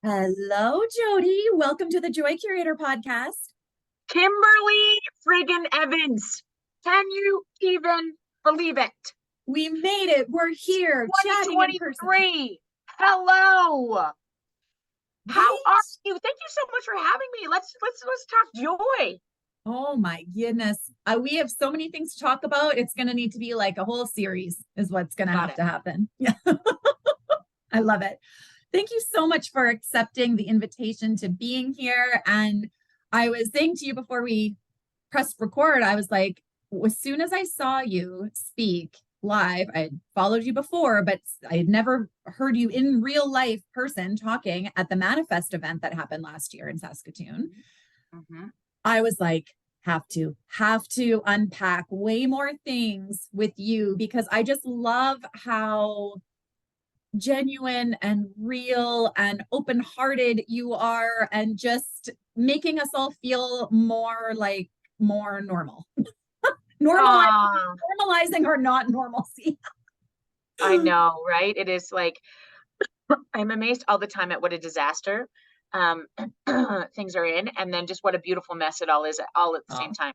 Hello, Jody. Welcome to the Joy Curator Podcast. Kimberly friggin' Evans. Can you even believe it? We made it. We're here chatting in person. 2023. Hello. How are you? Thank you so much for having me. Let's talk joy. Oh my goodness. We have so many things to talk about. It's going to need to be like a whole series is what's going to have to happen. Yeah. I love it. Thank you so much for accepting the invitation to being here. And I was saying to you before we pressed record, I was like, as soon as I saw you speak live, I had followed you before, but I had never heard you in real life person talking at the Manifest event that happened last year in Saskatoon. Mm-hmm. I was like, have to unpack way more things with you because I just love how genuine and real and open-hearted you are, and just making us all feel more normal. Normalizing our not normalcy. I know, right? It is like, I'm amazed all the time at what a disaster things are in, and then just what a beautiful mess it all is all at the same time.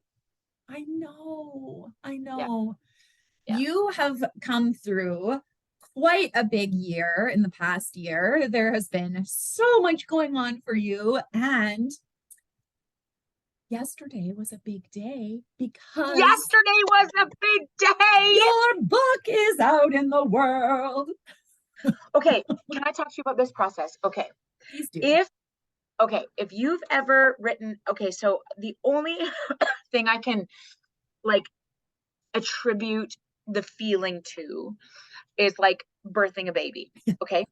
I know. Yeah. You have come through quite a big year in the past year. There has been so much going on for you, and yesterday was a big day because yesterday was a big day. Your book is out in the world. Okay, can I talk to you about this process? Okay. Please do. If you've ever written, so the only thing I can like attribute the feeling to is like birthing a baby. Okay.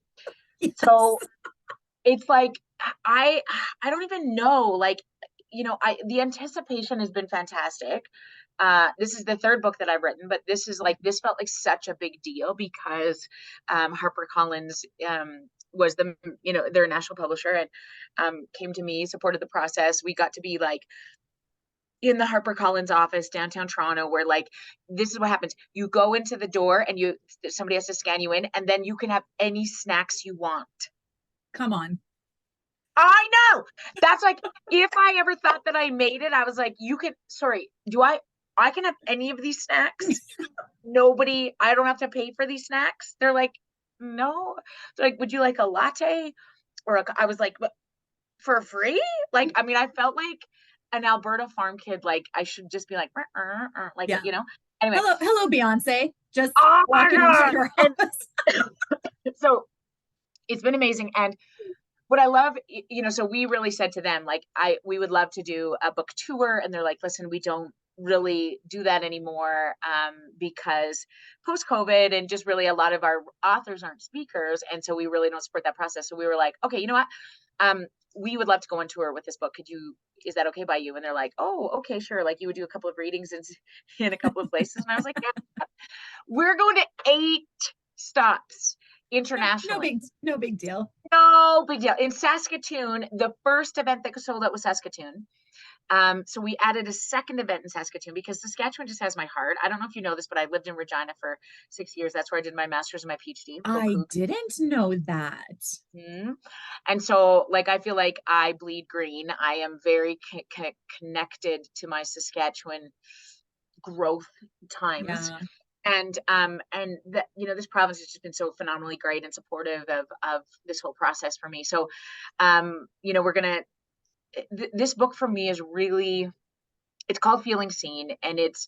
Yes. So it's like, I don't even know, like, the anticipation has been fantastic. This is the third book that I've written, but this felt like such a big deal because HarperCollins was their national publisher, and came to me, supported the process. We got to be like in the HarperCollins office downtown Toronto, where like, this is what happens. You go into the door and somebody has to scan you in, and then you can have any snacks you want. Come on. I know. That's like, if I ever thought that I made it, I was like, I can have any of these snacks. I don't have to pay for these snacks. They're like, no. They're like, would you like a latte? I was like, for free? Like, I mean, I felt like an Alberta farm kid. Like, I should just be like, like, yeah. Anyway. Hello, Beyonce. Just walking into your office. So it's been amazing. And what I love, so we really said to them, like, we would love to do a book tour. And they're like, listen, we don't really do that anymore because post-COVID, and just really a lot of our authors aren't speakers. And so we really don't support that process. So we were like, okay, you know what? We would love to go on tour with this book. Is that okay by you? And they're like, oh, okay, sure. Like, you would do a couple of readings in a couple of places. And I was like, yeah, we're going to 8 stops internationally. No big deal. No big deal. In Saskatoon, the first event that sold out was Saskatoon. So we added a second event in Saskatoon because Saskatchewan just has my heart. I don't know if you know this, but I lived in Regina for 6 years. That's where I did my master's and my PhD. I didn't know that. Mm-hmm. And so, like, I feel like I bleed green. I am very connected to my Saskatchewan growth times. Yeah. And this province has just been so phenomenally great and supportive of this whole process for me. So, this book for me is really, it's called Feeling Seen. And it's,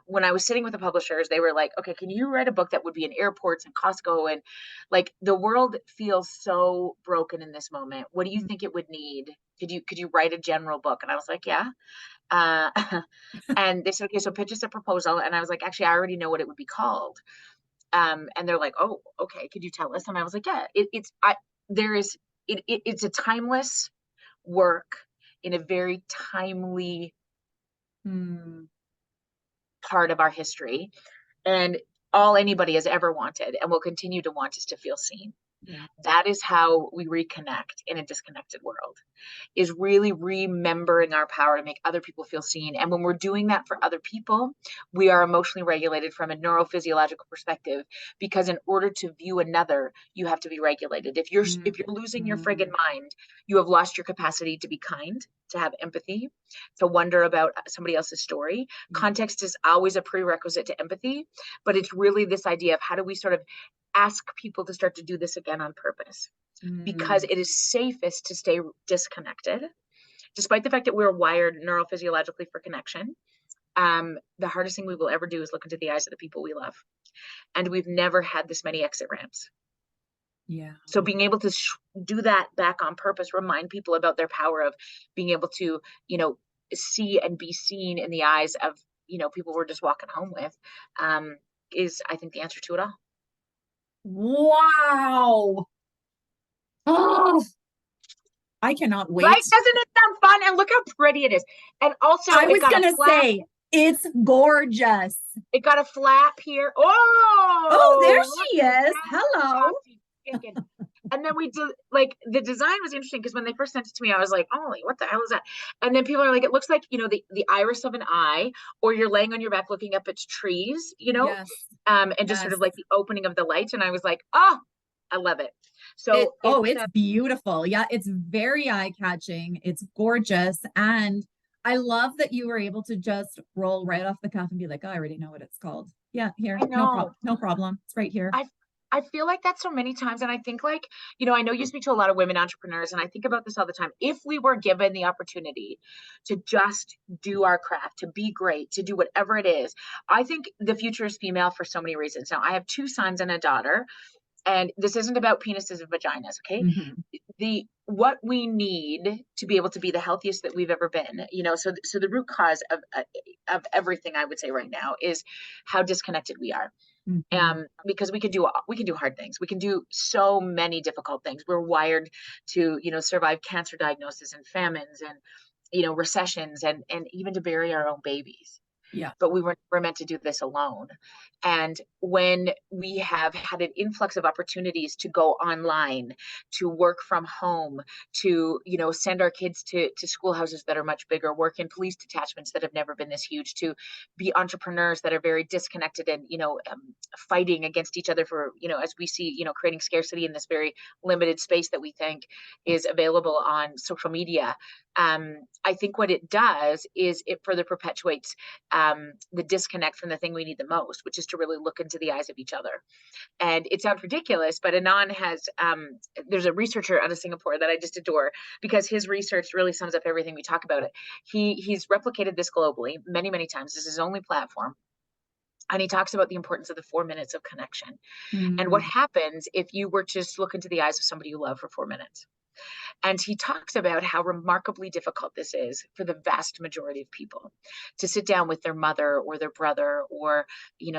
when I was sitting with the publishers, they were like, okay, can you write a book that would be in airports and Costco? And like, the world feels so broken in this moment. What do you think it would need? Could you write a general book? And I was like, yeah. And they said, okay, so pitch us a proposal. And I was like, actually, I already know what it would be called. And they're like, oh, okay, could you tell us? And I was like, yeah, it's a timeless work in a very timely part of our history. And all anybody has ever wanted and will continue to want is to feel seen. Yeah. That is how we reconnect in a disconnected world, is really remembering our power to make other people feel seen. And when we're doing that for other people, we are emotionally regulated from a neurophysiological perspective, because in order to view another, you have to be regulated. If you're losing your friggin' mind, you have lost your capacity to be kind, to have empathy, to wonder about somebody else's story. Context is always a prerequisite to empathy, but it's really this idea of how do we sort of ask people to start to do this again on purpose, because it is safest to stay disconnected, despite the fact that we're wired neurophysiologically for connection. The hardest thing we will ever do is look into the eyes of the people we love. And we've never had this many exit ramps. Yeah. So being able to do that back on purpose, remind people about their power of being able to, see and be seen in the eyes of, people we're just walking home with, is, I think, the answer to it all. Wow. Oh, I cannot wait. Right? Doesn't it sound fun? And look how pretty it is. And also, I was going to say, it's gorgeous. It got a flap here. Oh, there she is. Hello. And then we do, like, the design was interesting because when they first sent it to me, I was like, oh, what the hell is that? And then people are like, it looks like, the iris of an eye, or you're laying on your back looking up at trees, Yes. And just sort of like the opening of the light. And I was like, oh, I love it. So it's beautiful. Yeah, it's very eye-catching. It's gorgeous. And I love that you were able to just roll right off the cuff and be like, oh, I already know what it's called. Yeah, here. No problem. It's right here. I feel like that so many times. And I think, like, I know you speak to a lot of women entrepreneurs, and I think about this all the time. If we were given the opportunity to just do our craft, to be great, to do whatever it is, I think the future is female for so many reasons. Now, I have 2 sons and a daughter, and this isn't about penises and vaginas. Okay. What we need to be able to be the healthiest that we've ever been, so the root cause of everything, I would say right now, is how disconnected we are. Because we can do hard things. We can do so many difficult things. We're wired to, survive cancer diagnosis and famines and, recessions, and even to bury our own babies. Yeah. But we were never meant to do this alone. And when we have had an influx of opportunities to go online, to work from home, to, send our kids to schoolhouses that are much bigger, work in police detachments that have never been this huge, to be entrepreneurs that are very disconnected and, fighting against each other for, as we see, creating scarcity in this very limited space that we think is available on social media. I think what it does is it further perpetuates the disconnect from the thing we need the most, which is to really look into the eyes of each other. And it sounds ridiculous, but Anand has, there's a researcher out of Singapore that I just adore, because his research really sums up everything we talk about. He's replicated this globally many, many times. This is his only platform. And he talks about the importance of the 4 minutes of connection. And what happens if you were to just look into the eyes of somebody you love for 4 minutes. And he talks about how remarkably difficult this is for the vast majority of people, to sit down with their mother or their brother, or,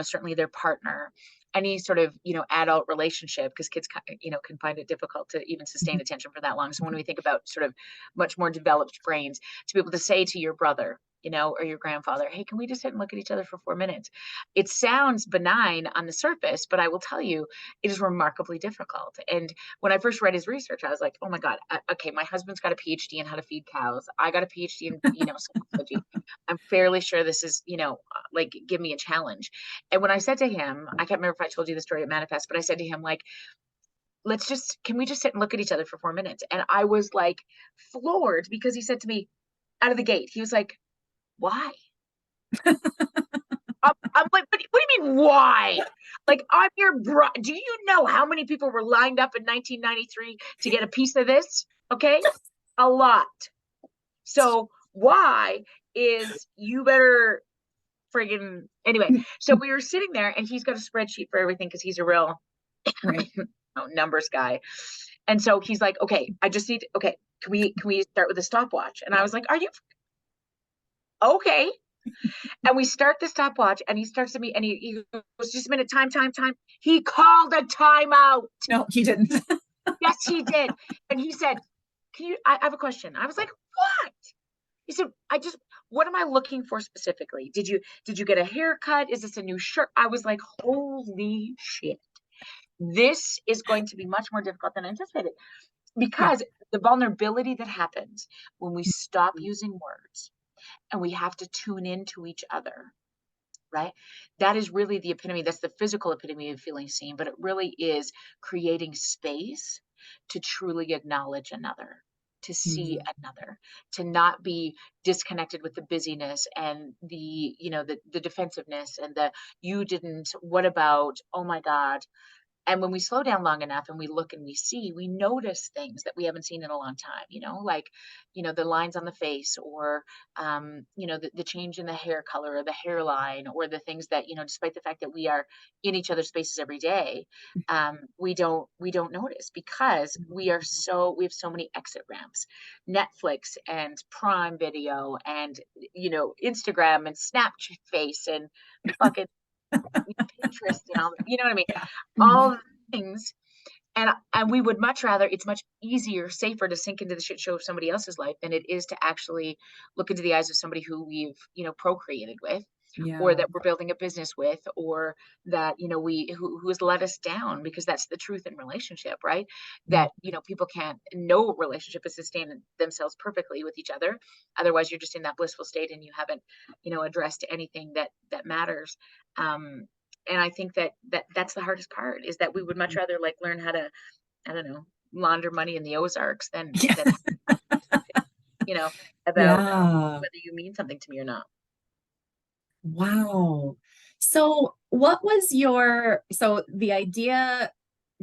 certainly their partner, any sort of, adult relationship, because kids, can find it difficult to even sustain attention for that long. So when we think about sort of much more developed brains, to be able to say to your brother, or your grandfather, hey, can we just sit and look at each other for 4 minutes? It sounds benign on the surface, but I will tell you, it is remarkably difficult. And when I first read his research, I was like, oh my God, okay, my husband's got a PhD in how to feed cows. I got a PhD in, psychology. I'm fairly sure this is, like, give me a challenge. And when I said to him, I can't remember if I told you the story at Manifest, but I said to him, like, can we just sit and look at each other for 4 minutes? And I was like floored, because he said to me out of the gate, he was like, why? I'm like, what do you mean, why? Like, I'm your bro. Do you know how many people were lined up in 1993 to get a piece of this? Okay. A lot. So why is you better friggin' anyway. So we were sitting there, and he's got a spreadsheet for everything, because he's a real numbers guy. And so he's like, okay, can we start with a stopwatch? And I was like, are you okay? And we start the stopwatch, and he starts to me, and he goes, just a minute, time. He called a timeout. No, he didn't. Yes, he did. And he said, I have a question. I was like, what? He said, what am I looking for specifically? Did you get a haircut? Is this a new shirt? I was like, holy shit. This is going to be much more difficult than anticipated, Yeah. because the vulnerability that happens when we stop using words and we have to tune into each other, right? That is really the epitome. That's the physical epitome of feeling seen, but it really is creating space to truly acknowledge another, to see Mhm. another, to not be disconnected with the busyness and the defensiveness and the you didn't, what about, oh my God, and when we slow down long enough and we look and we see, we notice things that we haven't seen in a long time, like, the lines on the face, or, the change in the hair color or the hairline, or the things that, despite the fact that we are in each other's spaces every day, we don't notice, because we have so many exit ramps, Netflix and Prime Video and, Instagram and Snapchat face and fucking Pinterest and all, you know what I mean? Yeah. All Mhm. of the things. And we would much rather, it's much easier, safer to sink into the shit show of somebody else's life than it is to actually look into the eyes of somebody who we've, procreated with, or Yeah. that we're building a business with, or that, who has let us down, because that's the truth in relationship, right? Mhm. That, people can't, no relationship is sustain themselves perfectly with each other. Otherwise you're just in that blissful state and you haven't, addressed anything that matters. And I think that's the hardest part, is that we would much rather like learn how to, I don't know, launder money in the Ozarks Yeah. than you know, about Yeah. whether you mean something to me or not. Wow. So what was so the idea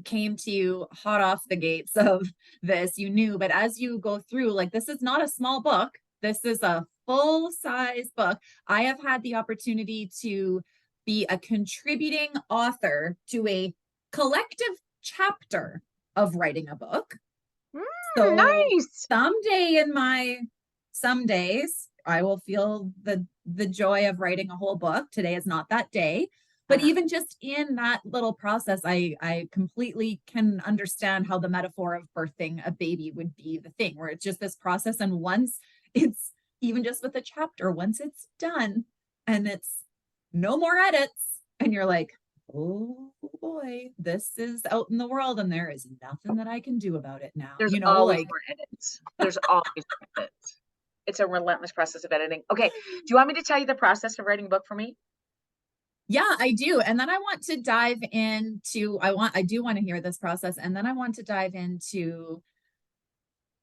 came to you hot off the gates of this, you knew, but as you go through, like, this is not a small book. This is a full size book. I have had the opportunity to be a contributing author to a collective chapter of writing a book. So Nice. some days I will feel the joy of writing a whole book. Today is not that day. But Uh-huh. even just in that little process, I completely can understand how the metaphor of birthing a baby would be the thing, where it's just this process. And once it's, even just with a chapter, once it's done and it's no more edits, and you're like, oh boy, this is out in the world and there is nothing that I can do about it now. There's always Like, more edits. There's always more edits. It's a relentless process of editing. Okay. Do you want me to tell you the process of writing a book for me? yeah, I do. And then I want to dive into, I do want to hear this process. And then I want to dive into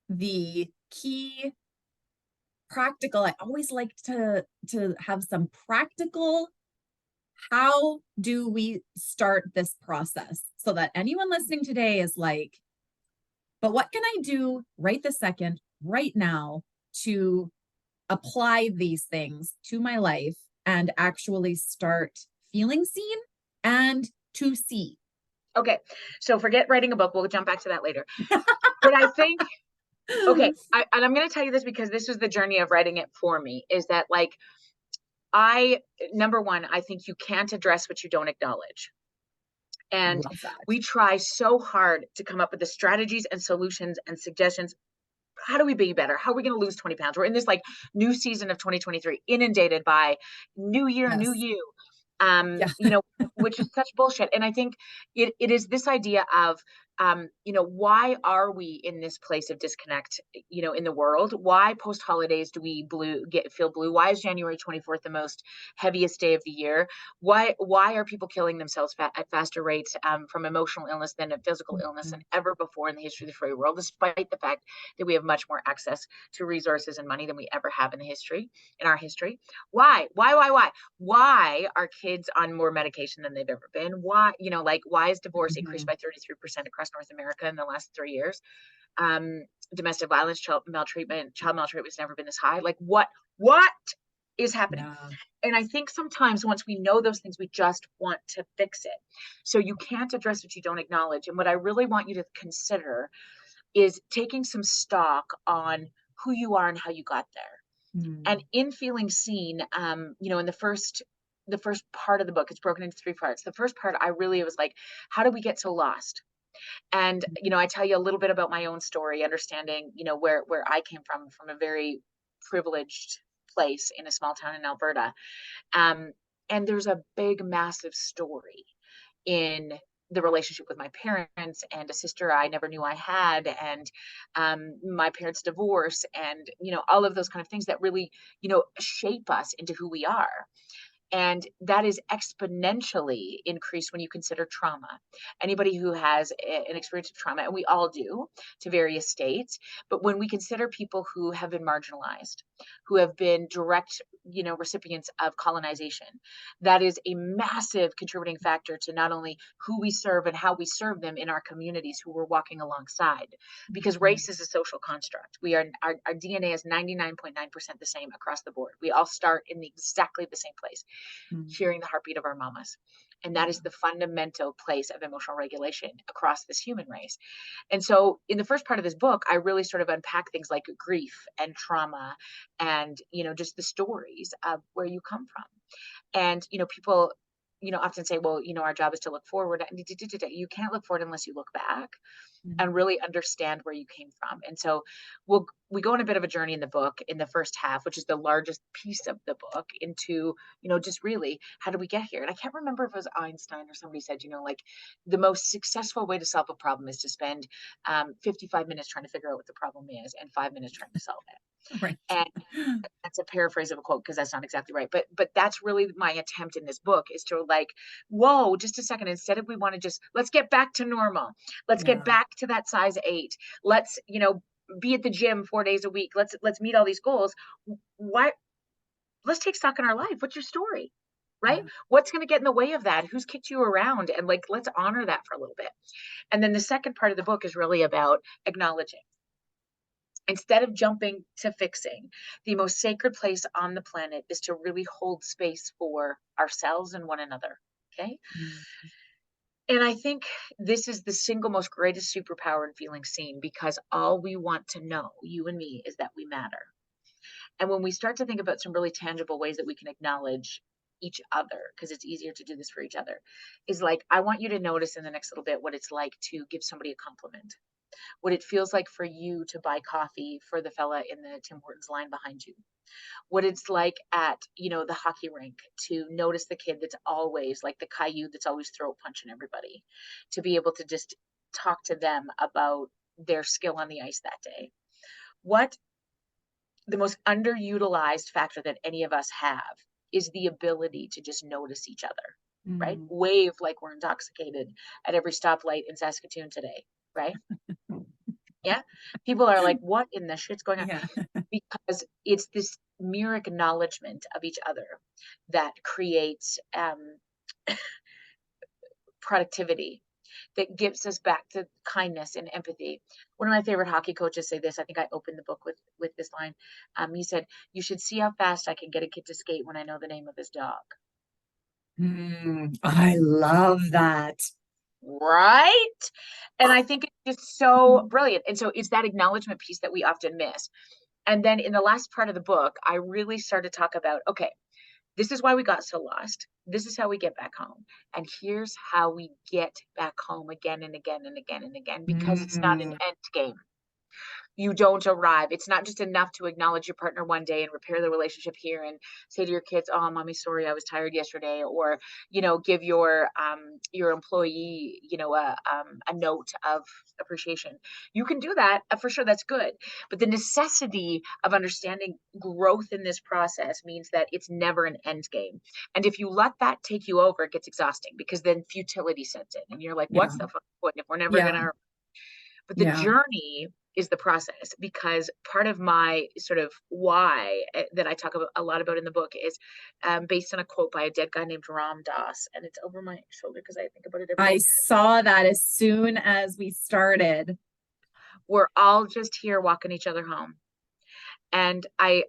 the key practical. I always like to have some practical, how do we start this process, so that anyone listening today is like, but what can I do right this second, right now, to apply these things to my life and actually start feeling seen and to see. Okay. So forget writing a book. We'll jump back to that later. But I think, okay, and I'm going to tell you this because this was the journey of writing it for me, is that like, number one, I think you can't address what you don't acknowledge. And Love that. we try so hard to come up with the strategies and solutions and suggestions. How do we be better? How are we going to lose 20 pounds? We're in this like new season of 2023, inundated by new year, new Yes. you, Yeah. which is such bullshit. And I think it is this idea of, why are we in this place of disconnect, in the world? Why post holidays do we feel blue? Why is January 24th the most heaviest day of the year? Why are people killing themselves at faster rates, from emotional illness than physical illness than ever before in the history of the free world, despite the fact that we have much more access to resources and money than we ever have in our history? Why are kids on more medication than they've ever been? Why is divorce increased Mhm. by 33% across North America in the last 3 years? Domestic violence, child maltreatment has never been this high. Like what is happening? Yeah. And I think sometimes once we know those things, we just want to fix it. So you can't address what you don't acknowledge. And what I really want you to consider is taking some stock on who you are and how you got there. And Mm. in feeling seen, in the first part of the book, it's broken into three parts. The first part, I really was like, how do we get so lost? And, I tell you a little bit about my own story, understanding, where I came from a very privileged place in a small town in Alberta. And there's a big, massive story in the relationship with my parents and a sister I never knew I had, and my parents' divorce, and all of those kind of things that really shape us into who we are. And that is exponentially increased when you consider trauma. Anybody who has an experience of trauma, and we all do to various states, but when we consider people who have been marginalized, who have been direct, recipients of colonization, that is a massive contributing factor to not only who we serve and how we serve them in our communities who we're walking alongside. Because race is a social construct. Our DNA is 99.9% the same across the board. We all start in exactly the same place, hearing the heartbeat of our mamas. And that is the fundamental place of emotional regulation across this human race. And so in the first part of this book, I really sort of unpack things like grief and trauma and, just the stories of where you come from. And, people, often say, well, our job is to look forward. You can't look forward unless you look back and really understand where you came from. And so we go on a bit of a journey in the book in the first half, which is the largest piece of the book, into, just really, how do we get here? And I can't remember if it was Einstein or somebody said, like the most successful way to solve a problem is to spend 55 minutes trying to figure out what the problem is and 5 minutes trying to solve it. Right. And that's a paraphrase of a quote, because that's not exactly right. But that's really my attempt in this book, is to like, whoa, just a second. Instead of, we want to just, let's get back to normal. Let's get back to that size 8. Let's, be at the gym 4 days a week. Let's meet all these goals. Let's take stock in our life. What's your story? Right? What's going to get in the way of that? Who's kicked you around? And like, let's honor that for a little bit. And then the second part of the book is really about acknowledging. Instead of jumping to fixing, the most sacred place on the planet is to really hold space for ourselves and one another. Okay. And I think this is the single most greatest superpower in feeling seen, because all we want to know, you and me, is that we matter. And when we start to think about some really tangible ways that we can acknowledge each other, because it's easier to do this for each other, is like, I want you to notice in the next little bit what it's like to give somebody a compliment. What it feels like for you to buy coffee for the fella in the Tim Hortons line behind you. What it's like at, the hockey rink to notice the kid that's always like the Caillou that's always throat punching everybody, to be able to just talk to them about their skill on the ice that day. What the most underutilized factor that any of us have is the ability to just notice each other, right? Wave like we're intoxicated at every stoplight in Saskatoon today, right? Yeah. People are like, what in the shit's going on? Yeah. Because it's this mere acknowledgement of each other that creates productivity, that gives us back to kindness and empathy. One of my favorite hockey coaches say this. I think I opened the book with this line. He said, "You should see how fast I can get a kid to skate when I know the name of his dog." I love that. Right? And I think it's just so brilliant. And so it's that acknowledgement piece that we often miss. And then in the last part of the book, I really started to talk about, okay, this is why we got so lost. This is how we get back home. And here's how we get back home again and again and again and again, because it's not an end game. You don't arrive. It's not just enough to acknowledge your partner one day and repair the relationship here and say to your kids, "Oh, mommy, sorry, I was tired yesterday," or give your employee a note of appreciation. You can do that for sure. That's good, but the necessity of understanding growth in this process means that it's never an end game. And if you let that take you over, it gets exhausting, because then futility sets in, and you're like, "What's the fucking point if we're never gonna?" But the journey is the process, because part of my sort of why that I talk about a lot about in the book is based on a quote by a dead guy named Ram Dass, and it's over my shoulder because I think about it every day. I saw that as soon as we started. We're all just here walking each other home. And I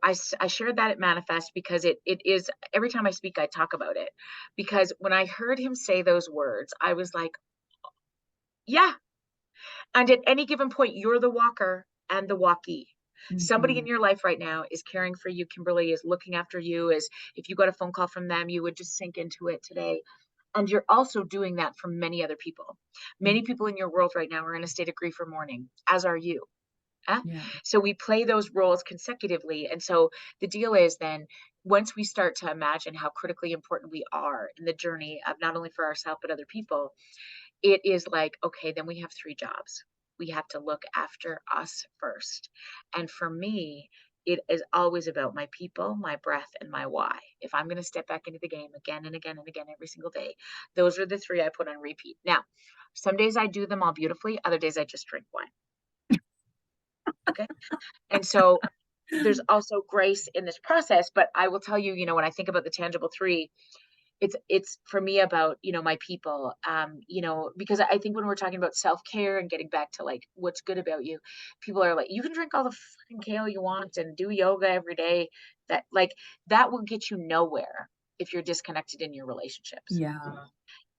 shared that at Manifest because it is, every time I speak, I talk about it, because when I heard him say those words, I was like, yeah. And at any given point, you're the walker and the walkie. Somebody in your life right now is caring for you. Kimberly is looking after you. As if you got a phone call from them, you would just sink into it today. And you're also doing that for many other people. Many people in your world right now are in a state of grief or mourning, as are you. So we play those roles consecutively. And so the deal is then, once we start to imagine how critically important we are in the journey of not only for ourselves, but other people, it is like, okay, then we have 3 jobs. We have to look after us first. And for me, it is always about my people, my breath, and my why. If I'm going to step back into the game again and again and again every single day, those are the 3 I put on repeat. Now, some days I do them all beautifully, other days I just drink wine. Okay. And so there's also grace in this process. But I will tell you, when I think about the tangible 3, it's for me about, my people, because I think when we're talking about self-care and getting back to like what's good about you, people are like, you can drink all the fucking kale you want and do yoga every day. That will get you nowhere if you're disconnected in your relationships. Yeah.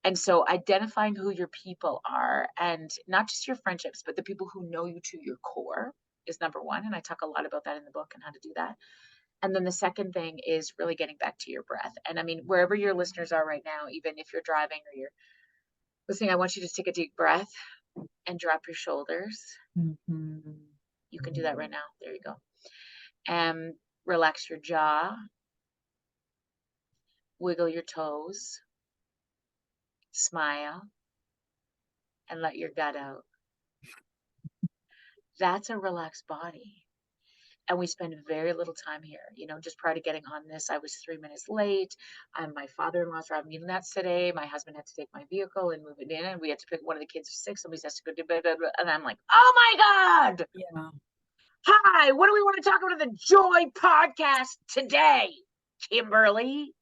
And so identifying who your people are, and not just your friendships, but the people who know you to your core, is number 1. And I talk a lot about that in the book and how to do that. And then the second thing is really getting back to your breath. And I mean, wherever your listeners are right now, even if you're driving or you're listening, I want you to take a deep breath and drop your shoulders. Mm-hmm. You can do that right now. There you go. And relax your jaw. Wiggle your toes. Smile. And let your gut out. That's a relaxed body. And we spend very little time here. Just prior to getting on this, I was 3 minutes late. My father-in-law's driving me nuts today. My husband had to take my vehicle and move it in, and we had to pick one of the kids is sick. Somebody has to go do blah, blah, blah. And I'm like, oh my God. Yeah. Hi, what do we want to talk about in the Joy podcast today, Kimberly?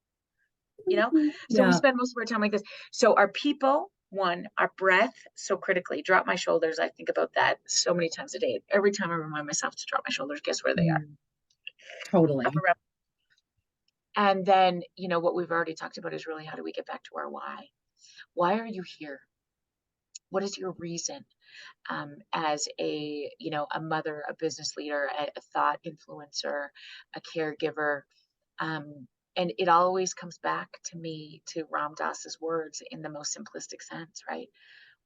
So Yeah. we spend most of our time like this. So our people, 1, our breath, so critically, drop my shoulders. I think about that so many times a day. Every time I remind myself to drop my shoulders, guess where they are? Totally. And then, what we've already talked about is really how do we get back to our why? Why are you here? What is your reason? As a mother, a business leader, a thought influencer, a caregiver. And it always comes back to me to Ram Dass's words in the most simplistic sense, right?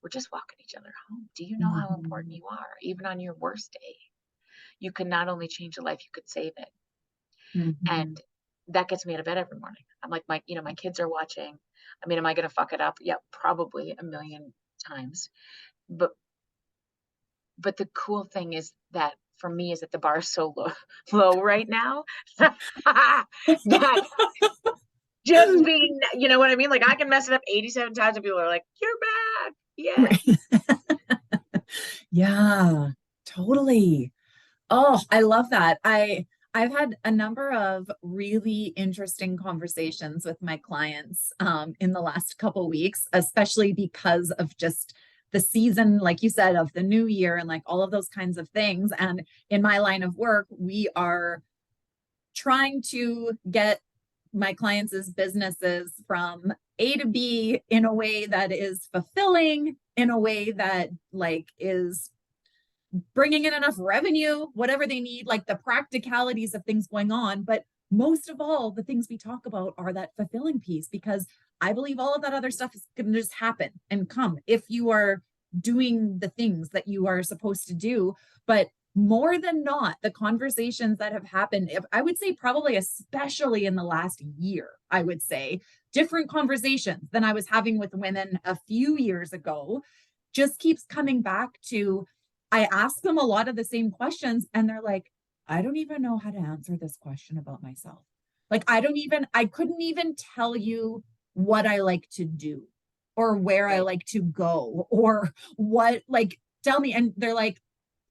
We're just walking each other home. Do you know how important you are? Even on your worst day, you can not only change a life, you could save it. And that gets me out of bed every morning. I'm like, my kids are watching. I mean, am I going to fuck it up? Yeah, probably a million times. But the cool thing is that for me is that the bar is so low right now that just being, you know what I mean? Like I can mess it up 87 times and people are like, you're back. Yeah. Yeah, totally. Oh, I love that. I've had a number of really interesting conversations with my clients in the last couple weeks, especially because of just the season, like you said, of the new year and like all of those kinds of things. And in my line of work, we are trying to get my clients' businesses from A to B in a way that is fulfilling, in a way that like is bringing in enough revenue, whatever they need, like the practicalities of things going on. But most of all, the things we talk about are that fulfilling piece, because I believe all of that other stuff is going to just happen and come if you are doing the things that you are supposed to do. But more than not, the conversations that have happened, I would say probably especially in the last year, I would say different conversations than I was having with women a few years ago, just keeps coming back to, I ask them a lot of the same questions and they're like, I don't even know how to answer this question about myself. Like, I couldn't even tell you what I like to do or where I like to go or what, like, tell me. And they're like,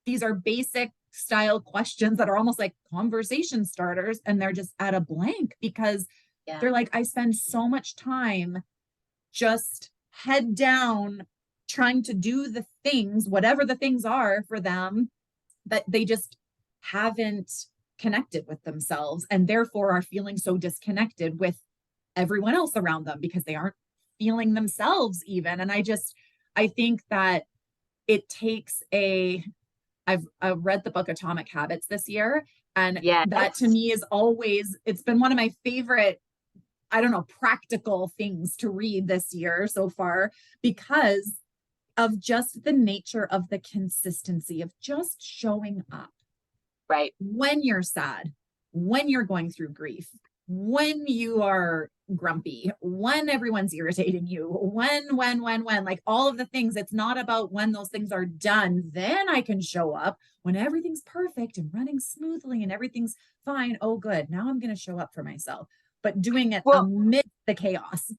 these are basic style questions that are almost like conversation starters. And they're just at a blank because they're like, I spend so much time just head down trying to do the things, whatever the things are for them, that they just haven't connected with themselves and therefore are feeling so disconnected with everyone else around them because they aren't feeling themselves even. And I think that it takes I've read the book Atomic Habits this year. And that to me is always, it's been one of my favorite, I don't know, practical things to read this year so far, because of just the nature of the consistency of just showing up. Right. When you're sad, when you're going through grief, when you are grumpy, when everyone's irritating you, when, like all of the things. It's not about when those things are done, then I can show up. When everything's perfect and running smoothly and everything's fine, oh, good, now I'm going to show up for myself. But doing it amidst the chaos.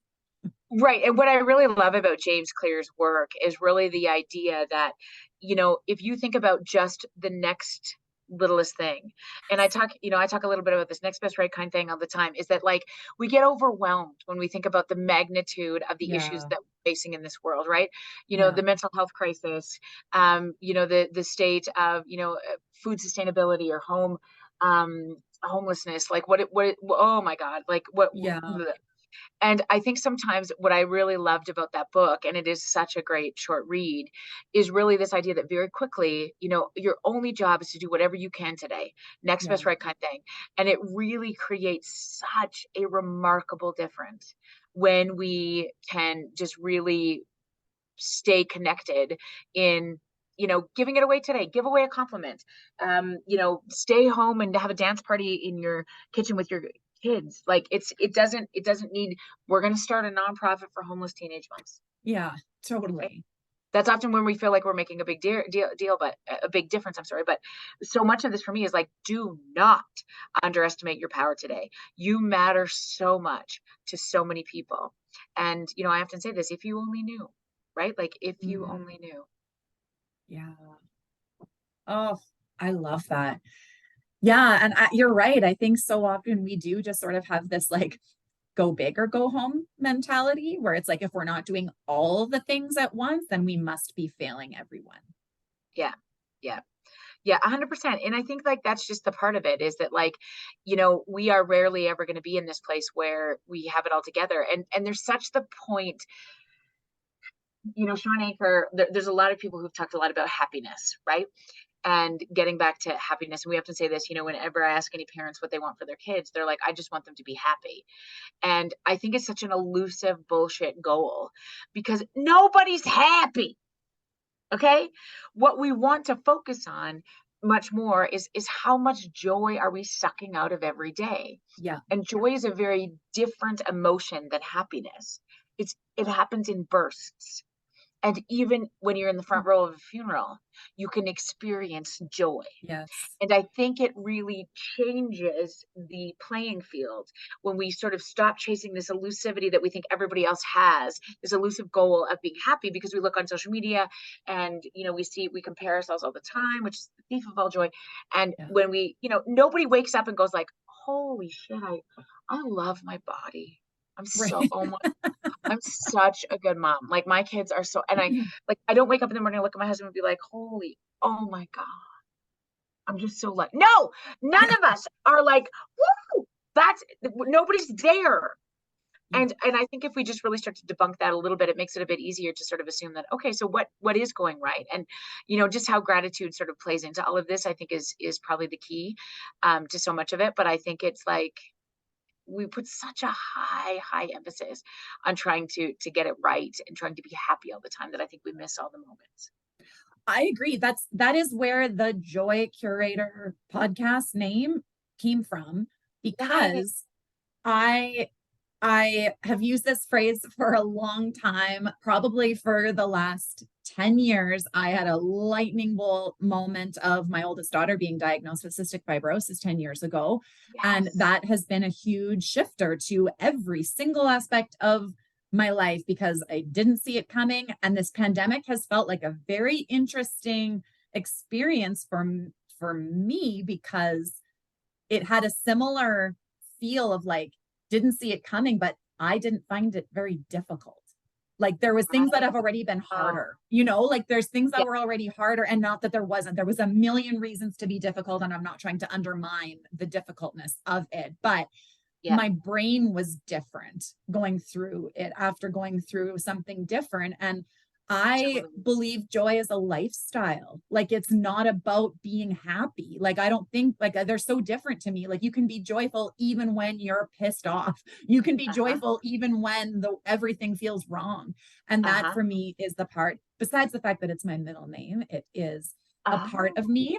Right. And what I really love about James Clear's work is really the idea that, you know, if you think about just the next littlest thing, and I talk a little bit about this next best right kind thing all the time, is that like we get overwhelmed when we think about the magnitude of the issues that we're facing in this world, right? You know, the mental health crisis, you know, the state of, you know, food sustainability or home, homelessness, like oh my God, like and I think sometimes what I really loved about that book, and it is such a great short read, is really this idea that very quickly, you know, your only job is to do whatever you can today, next best right kind of thing. And it really creates such a remarkable difference when we can just really stay connected in, you know, giving it away today, give away a compliment, you know, stay home and have a dance party in your kitchen with your kids. Like it doesn't need, we're going to start a nonprofit for homeless teenage moms. Yeah, totally. Right? That's often when we feel like we're making a big deal, but a big difference. I'm sorry. But so much of this for me is like, do not underestimate your power today. You matter so much to so many people. And, you know, I often say this, if you only knew, right? Like if you only knew. Yeah. Oh, I love that. Yeah. And you're right. I think so often we do just sort of have this like go big or go home mentality where it's like, if we're not doing all the things at once, then we must be failing everyone. Yeah. Yeah. Yeah, 100%. And I think like that's just the part of it, is that like, you know, we are rarely ever going to be in this place where we have it all together. And there's such the point, you know, Sean Anker, there's a lot of people who've talked a lot about happiness, right? And getting back to happiness. And we often say this, you know, whenever I ask any parents what they want for their kids, they're like, I just want them to be happy. And I think it's such an elusive bullshit goal because nobody's happy. Okay. What we want to focus on much more is how much joy are we sucking out of every day? Yeah. And joy is a very different emotion than happiness. It happens in bursts. And even when you're in the front row of a funeral, you can experience joy. Yes. And I think it really changes the playing field when we sort of stop chasing this elusivity that we think everybody else has, this elusive goal of being happy, because we look on social media and, you know, we compare ourselves all the time, which is the thief of all joy. And when we, you know, nobody wakes up and goes like, holy shit, I love my body. I'm so, oh my, I'm such a good mom. Like my kids are so, and I don't wake up in the morning and look at my husband and be like, holy, oh my God. I'm just so lucky. No, none of us are like, woo, nobody's there. And I think if we just really start to debunk that a little bit, it makes it a bit easier to sort of assume that, okay, so what is going right? And, you know, just how gratitude sort of plays into all of this, I think is probably the key to so much of it. But I think it's like, we put such a high emphasis on trying to get it right and trying to be happy all the time that I think we miss all the moments. I agree. That is where the Joy Curator podcast name came from, because I have used this phrase for a long time, probably for the last 10 years. I had a lightning bolt moment of my oldest daughter being diagnosed with cystic fibrosis 10 years ago. Yes. And that has been a huge shifter to every single aspect of my life, because I didn't see it coming. And this pandemic has felt like a very interesting experience for me, because it had a similar feel of like, didn't see it coming, but I didn't find it very difficult. Like there was things that have already been harder, you know, like there's things that were already harder, and not that there was a million reasons to be difficult. And I'm not trying to undermine the difficultness of it, but my brain was different going through it after going through something different. And I believe joy is a lifestyle. Like it's not about being happy. Like I don't think like they're so different to me. Like you can be joyful even when you're pissed off. You can be joyful even when everything feels wrong. And that for me is the part, besides the fact that it's my middle name, it is a part of me.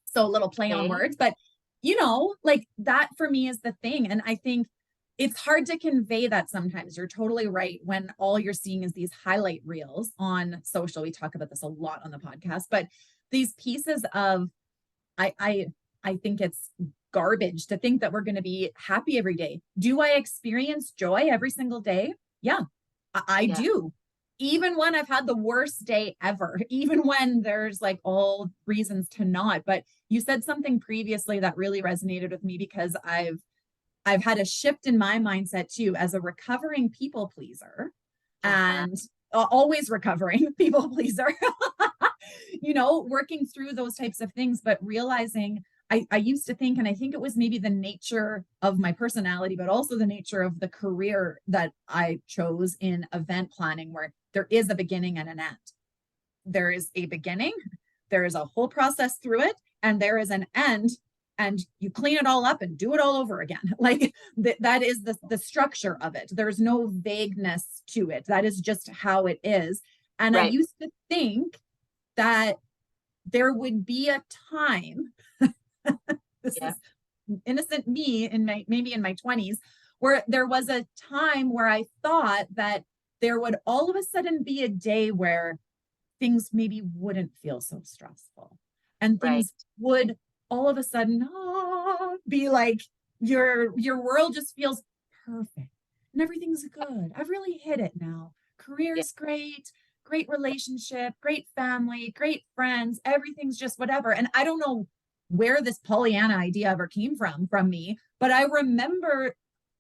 So a little play on words, but you know, like that for me is the thing. And I think it's hard to convey that sometimes. You're totally right. When all you're seeing is these highlight reels on social, we talk about this a lot on the podcast, but these pieces of, I think it's garbage to think that we're going to be happy every day. Do I experience joy every single day? Yeah, I Yeah. do. Even when I've had the worst day ever, even when there's like all reasons to not. But you said something previously that really resonated with me, because I've had a shift in my mindset too, as a recovering people pleaser, and always recovering people pleaser, working through those types of things, but realizing I used to think, and I think it was maybe the nature of my personality, but also the nature of the career that I chose in event planning, where there is a beginning and an end. There is a beginning, there is a whole process through it, and there is an end, and you clean it all up and do it all over again. Like that is the structure of it. There's no vagueness to it. That is just how it is. And I used to think that there would be a time, this is innocent me maybe in my 20s, where there was a time where I thought that there would all of a sudden be a day where things maybe wouldn't feel so stressful, and things would all of a sudden be like your world just feels perfect and everything's good. I've really hit it now. Career's great, great relationship, great family, great friends, everything's just whatever. And I don't know where this Pollyanna idea ever came from me, but I remember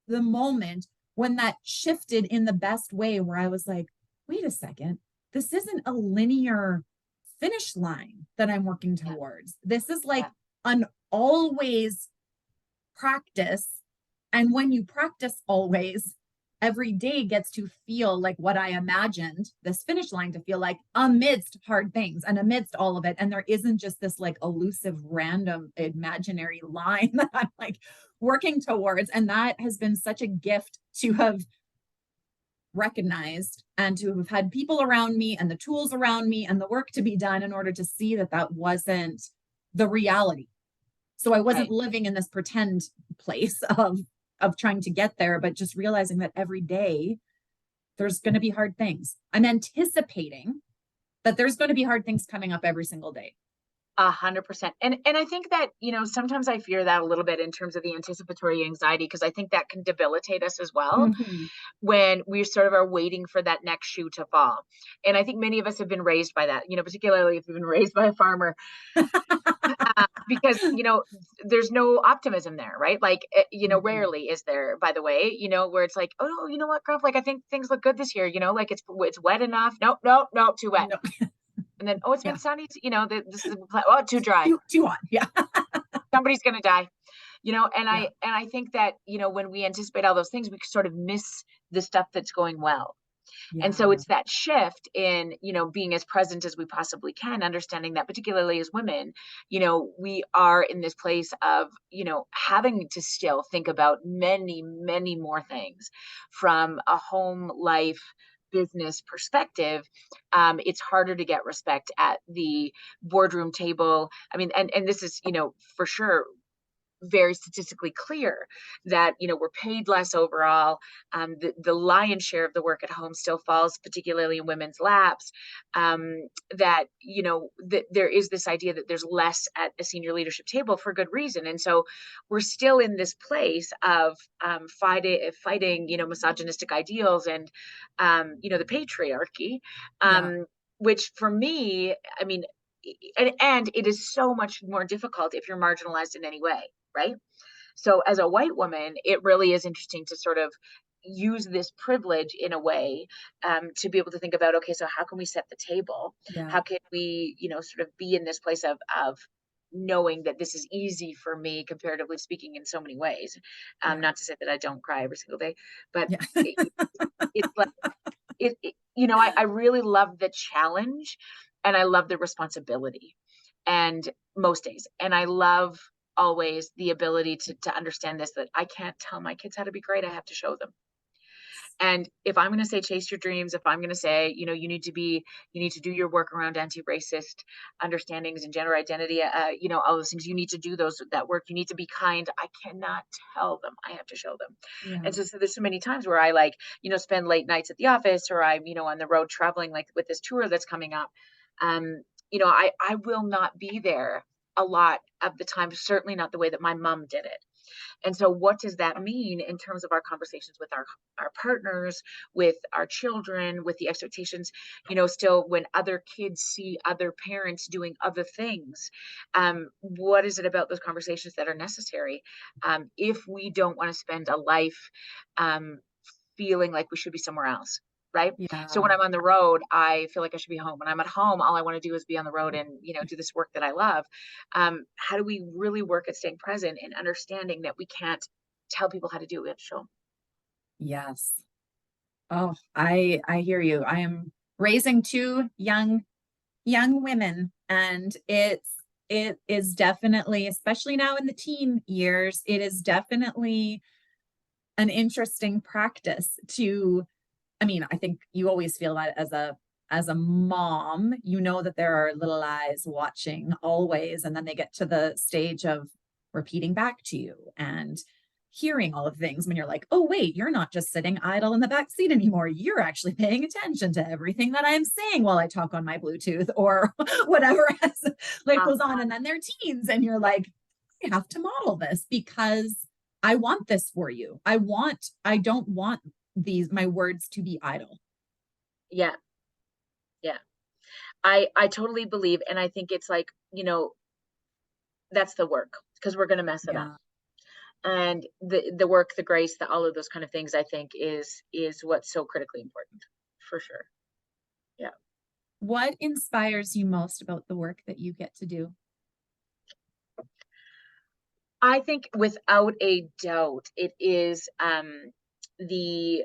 the moment when that shifted in the best way, where I was like, wait a second, this isn't a linear finish line that I'm working towards. This is like an always practice. And when you practice always, every day gets to feel like what I imagined this finish line to feel like, amidst hard things and amidst all of it. And there isn't just this like elusive, random, imaginary line that I'm like working towards. And that has been such a gift to have recognized, and to have had people around me and the tools around me and the work to be done in order to see that that wasn't the reality. So I wasn't living in this pretend place of trying to get there, but just realizing that every day there's going to be hard things. I'm anticipating that there's going to be hard things coming up every single day. 100%. And I think that, sometimes I fear that a little bit in terms of the anticipatory anxiety, because I think that can debilitate us as well when we sort of are waiting for that next shoe to fall. And I think many of us have been raised by that, particularly if you've been raised by a farmer, because, there's no optimism there, right? Like, rarely is there, by the way, where it's like, oh, you know what, Gruff, like, I think things look good this year, like it's wet enough. No, too wet. No. And then, it's been sunny. This is too dry. Too hot. Yeah. Somebody's going to die. And I think that, when we anticipate all those things, we sort of miss the stuff that's going well. Yeah. And so it's that shift in, being as present as we possibly can, understanding that particularly as women, we are in this place of, having to still think about many, many more things from a home life, business perspective. It's harder to get respect at the boardroom table. I mean, and this is, for sure, very statistically clear that, we're paid less overall. The lion's share of the work at home still falls, particularly in women's laps. That there is this idea that there's less at a senior leadership table for good reason. And so we're still in this place of fighting, misogynistic ideals and, the patriarchy, which for me, I mean, and it is so much more difficult if you're marginalized in any way. Right. So as a white woman, it really is interesting to sort of use this privilege in a way, to be able to think about, okay, so how can we set the table? Yeah. How can we, sort of be in this place of knowing that this is easy for me, comparatively speaking, in so many ways. Not to say that I don't cry every single day, but it's like, I really love the challenge, and I love the responsibility, and most days, and I love always the ability to understand this, that I can't tell my kids how to be great. I have to show them. And if I'm going to say chase your dreams, if I'm going to say, you need to do your work around anti-racist understandings and gender identity, all those things, you need to do that work. You need to be kind. I cannot tell them. I have to show them. Yeah. And so there's so many times where I spend late nights at the office, or I'm, on the road traveling, like with this tour that's coming up. I will not be there a lot of the time, certainly not the way that my mom did it. And so what does that mean in terms of our conversations with our partners, with our children, with the expectations, still when other kids see other parents doing other things, what is it about those conversations that are necessary? If we don't want to spend a life feeling like we should be somewhere else. Right. Yeah. So when I'm on the road, I feel like I should be home. When I'm at home, all I want to do is be on the road and, do this work that I love. How do we really work at staying present and understanding that we can't tell people how to do it? We have to show them. Yes. Oh, I hear you. I am raising two young women, and it is definitely, especially now in the teen years, it is definitely an interesting practice to, I think you always feel that as a mom, that there are little eyes watching always, and then they get to the stage of repeating back to you and hearing all of things when you're like, oh wait, you're not just sitting idle in the back seat anymore, you're actually paying attention to everything that I'm saying while I talk on my Bluetooth or whatever goes on. And then they're teens and you're like, I have to model this because I want this for you. I don't want my words to be idle. Yeah. I totally believe, and I think it's like, that's the work, because we're going to mess it up. And the work, the grace, all of those kind of things, I think is what's so critically important, for sure. Yeah. What inspires you most about the work that you get to do? I think without a doubt, it is the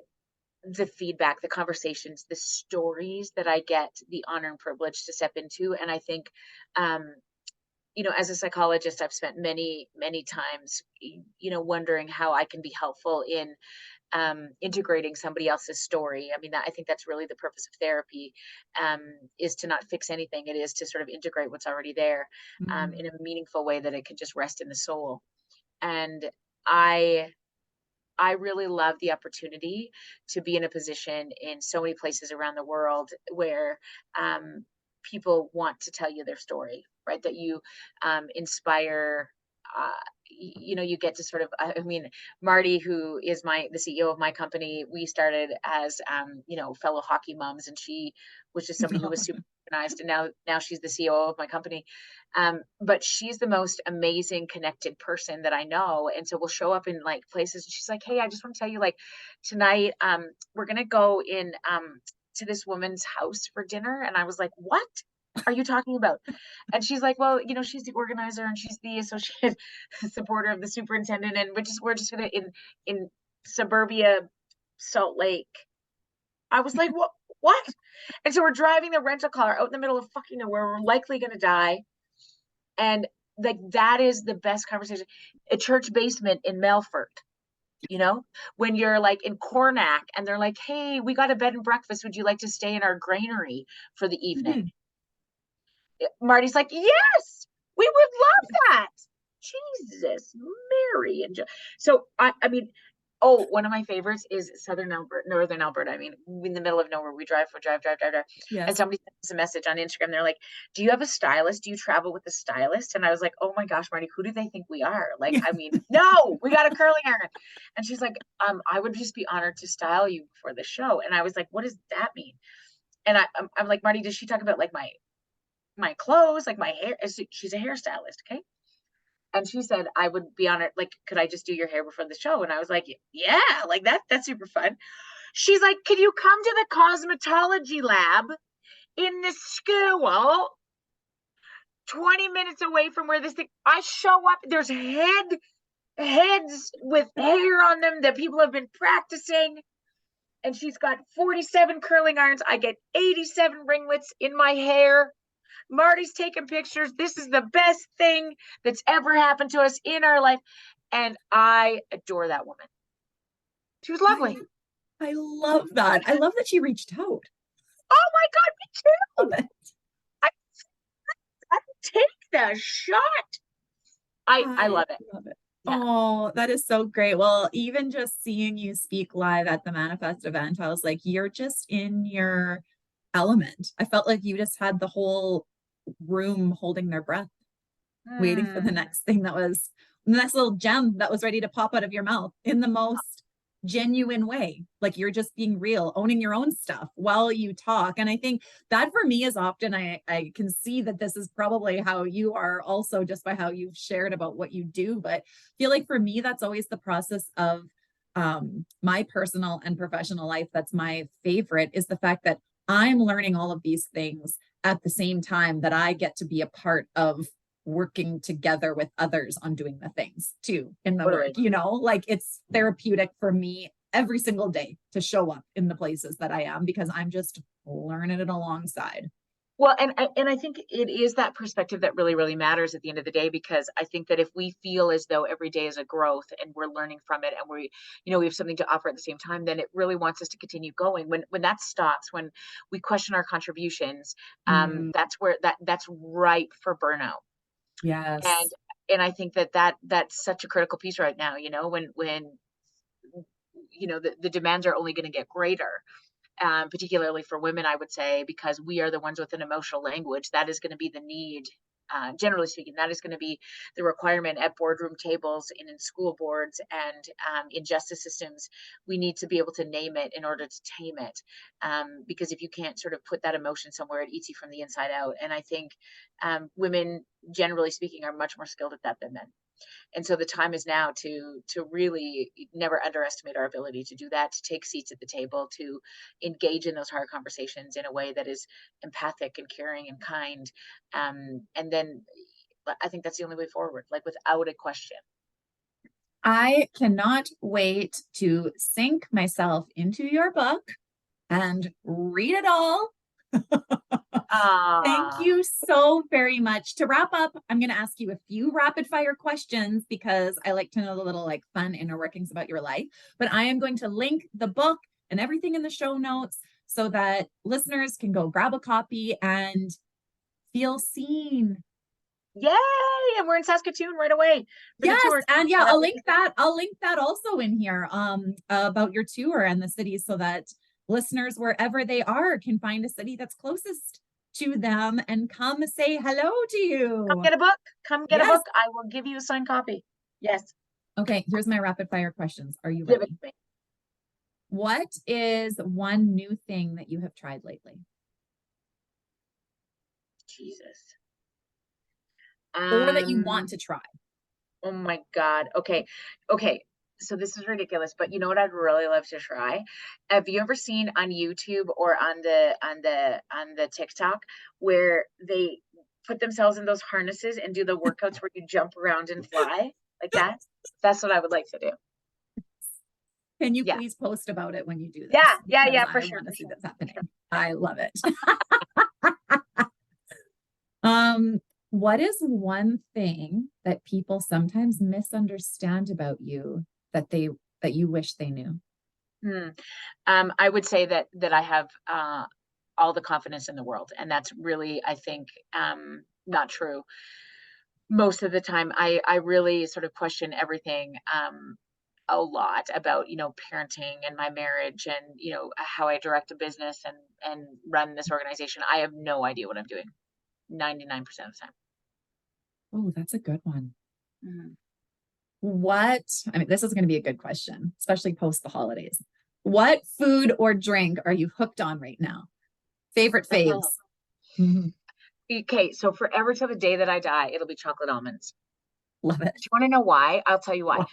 feedback, the conversations, the stories that I get the honor and privilege to step into. And I think, as a psychologist, I've spent many, many times, wondering how I can be helpful in integrating somebody else's story. I think that's really the purpose of therapy, is to not fix anything. It is to sort of integrate what's already there in a meaningful way that it can just rest in the soul. And I really love the opportunity to be in a position in so many places around the world where people want to tell you their story, right? That you inspire. You get to sort of, Marty, who is the CEO of my company, we started as, fellow hockey moms, and she was just somebody who was super organized, and now she's the CEO of my company. But she's the most amazing connected person that I know. And so we'll show up in like places, and she's like, hey, I just want to tell you, like, tonight, we're going to go in, to this woman's house for dinner. And I was like, what are you talking about? And she's like, well, she's the organizer and she's the associate supporter of the superintendent. And we're just going to in suburbia, Salt Lake. I was like, what? And so we're driving the rental car out in the middle of fucking nowhere. We're likely going to die. And like, that is the best conversation. A church basement in Melfort, when you're like in Cornac and they're like, hey, we got a bed and breakfast. Would you like to stay in our granary for the evening? Marty's like, yes, we would love that. Jesus, Mary. And so, one of my favorites is northern Alberta. In the middle of nowhere, we drive. Yes. And somebody sent us a message on Instagram. They're like, do you have a stylist? Do you travel with a stylist? And I was like, oh my gosh, Marty, who do they think we are? Like, no, we got a curling iron. And she's like, I would just be honored to style you for the show. And I was like, what does that mean? And I'm like, Marty, does she talk about like my clothes, like my hair? She's a hairstylist. Okay. And she said, I would be honored. Like, could I just do your hair before the show? And I was like, yeah, like that's super fun. She's like, could you come to the cosmetology lab in the school 20 minutes away from where this thing, I show up, there's heads with hair on them that people have been practicing. And she's got 47 curling irons. I get 87 ringlets in my hair. Marty's taking pictures. This is the best thing that's ever happened to us in our life. And I adore that woman. She was lovely. I love that. I love that she reached out. Oh my God, me too. Love it. I take the shot. I love it. Love it. Yeah. Oh, that is so great. Well, even just seeing you speak live at the Manifest event, I was like, you're just in your element. I felt like you just had the whole room holding their breath, waiting for the next thing the next little gem that was ready to pop out of your mouth in the most genuine way. Like you're just being real, owning your own stuff while you talk. And I think that for me is often, I can see that this is probably how you are also, just by how you've shared about what you do. But I feel like for me, that's always the process of my personal and professional life. That's my favorite, is the fact that I'm learning all of these things at the same time that I get to be a part of working together with others on doing the things too in the work, like it's therapeutic for me every single day to show up in the places that I am, because I'm just learning it alongside. Well, and I think it is that perspective that really, really matters at the end of the day, because I think that if we feel as though every day is a growth and we're learning from it, and we have something to offer at the same time, then it really wants us to continue going. When that stops, when we question our contributions, that's where that's ripe for burnout. Yes. And I think that's such a critical piece right now, when the demands are only going to get greater, particularly for women, I would say, because we are the ones with an emotional language. That is going to be the need. Generally speaking, that is going to be the requirement at boardroom tables and in school boards and in justice systems. We need to be able to name it in order to tame it, because if you can't sort of put that emotion somewhere, it eats you from the inside out. And I think women, generally speaking, are much more skilled at that than men. And so the time is now to really never underestimate our ability to do that, to take seats at the table, to engage in those hard conversations in a way that is empathic and caring and kind. And then I think that's the only way forward, like without a question. I cannot wait to sink myself into your book and read it all. Thank you so very much. To wrap up, I'm going to ask you a few rapid fire questions because I like to know the little like fun inner workings about your life. But I am going to link the book and everything in the show notes so that listeners can go grab a copy and feel seen. Yay! And we're in Saskatoon right away. Yes, and yeah, I'll link that also in here about your tour and the cities, so that listeners wherever they are can find a city that's closest to them and come say hello to you. Come get a book. Come get a book. I will give you a signed copy. Yes. Okay, here's my rapid fire questions. Are you ready? Give it to me. What is one new thing that you have tried lately? Jesus. Or that you want to try? Oh my God. Okay. So this is ridiculous, but you know what I'd really love to try? Have you ever seen on YouTube or on the TikTok where they put themselves in those harnesses and do the workouts where you jump around and fly like that? That's what I would like to do. Can you please post about it when you do this? Yeah, for sure. I want to see this happening. I love it. What is one thing that people sometimes misunderstand about you that you wish they knew? I would say that I have all the confidence in the world, and that's really, I think, not true. Most of the time, I really sort of question everything a lot about, parenting and my marriage and, how I direct a business and run this organization. I have no idea what I'm doing 99% of the time. Oh, that's a good one. This is going to be a good question, especially post the holidays. What food or drink are you hooked on right now? Favorite faves? Okay, so forever till the day that I die, it'll be chocolate almonds. Love it. Do you want to know why? I'll tell you why.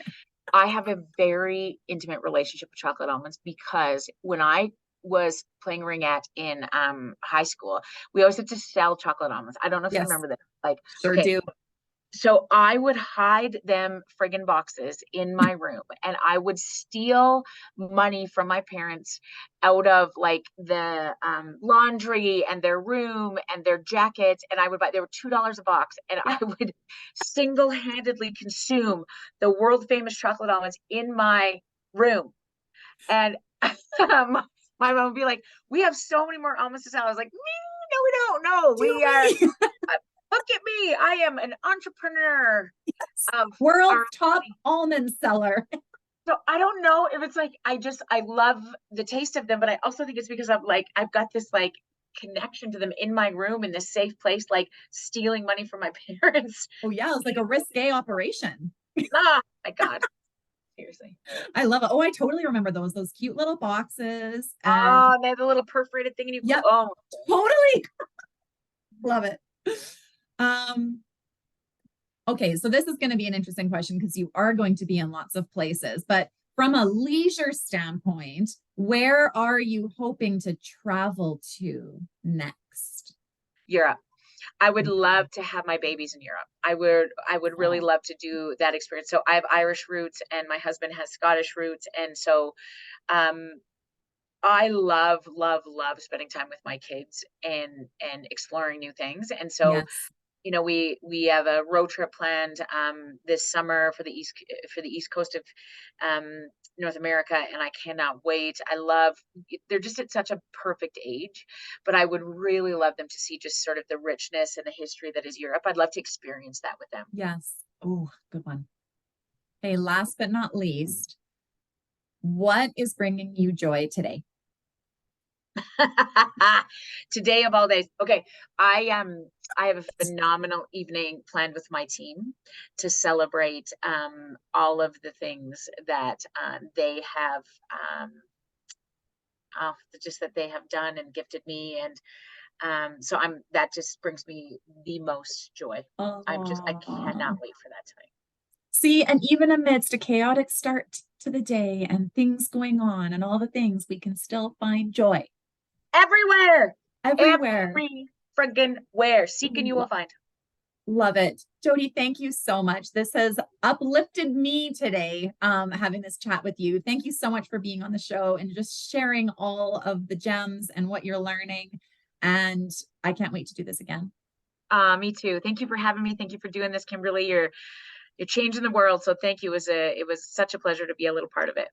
I have a very intimate relationship with chocolate almonds because when I was playing ringette in high school, we always had to sell chocolate almonds. I don't know if you remember that. Sure do. So I would hide them friggin' boxes in my room, and I would steal money from my parents out of like the laundry and their room and their jackets. And I would they were $2 a box, and I would single-handedly consume the world famous chocolate almonds in my room. And my mom would be like, we have so many more almonds to sell. I was like, no, we don't. No, we are. Look at me. I am an entrepreneur of world's top almond seller. So I don't know if it's like, I love the taste of them, but I also think it's because I've got this like connection to them in my room in this safe place, like stealing money from my parents. Oh yeah, it's like a risque operation. My God. Seriously. I love it. Oh, I totally remember those cute little boxes. Oh, they have the little perforated thing and you totally love it. Okay, so this is going to be an interesting question because you are going to be in lots of places, but from a leisure standpoint, where are you hoping to travel to next? Europe. I would love to have my babies in Europe. I would really love to do that experience. So I have Irish roots and my husband has Scottish roots. And so, I love spending time with my kids and exploring new things. And so, yes. You know, we have a road trip planned this summer for the east coast of North America, and I cannot wait. They're just at such a perfect age, but I would really love them to see just sort of the richness and the history that is Europe. I'd love to experience that with them. Yes. Oh, good one. Hey, last but not least, what is bringing you joy today? Today of all days. Okay. I have a phenomenal evening planned with my team to celebrate all of the things that they have that they have done and gifted me, and so that just brings me the most joy. I cannot wait for that tonight. See, and even amidst a chaotic start to the day and things going on and all the things, we can still find joy. Everywhere. Every friggin' where. Seek and you will find. Love it. Jody, thank you so much. This has uplifted me today, having this chat with you. Thank you so much for being on the show and just sharing all of the gems and what you're learning. And I can't wait to do this again. Me too. Thank you for having me. Thank you for doing this, Kimberly. You're changing the world. So thank you. It was such a pleasure to be a little part of it.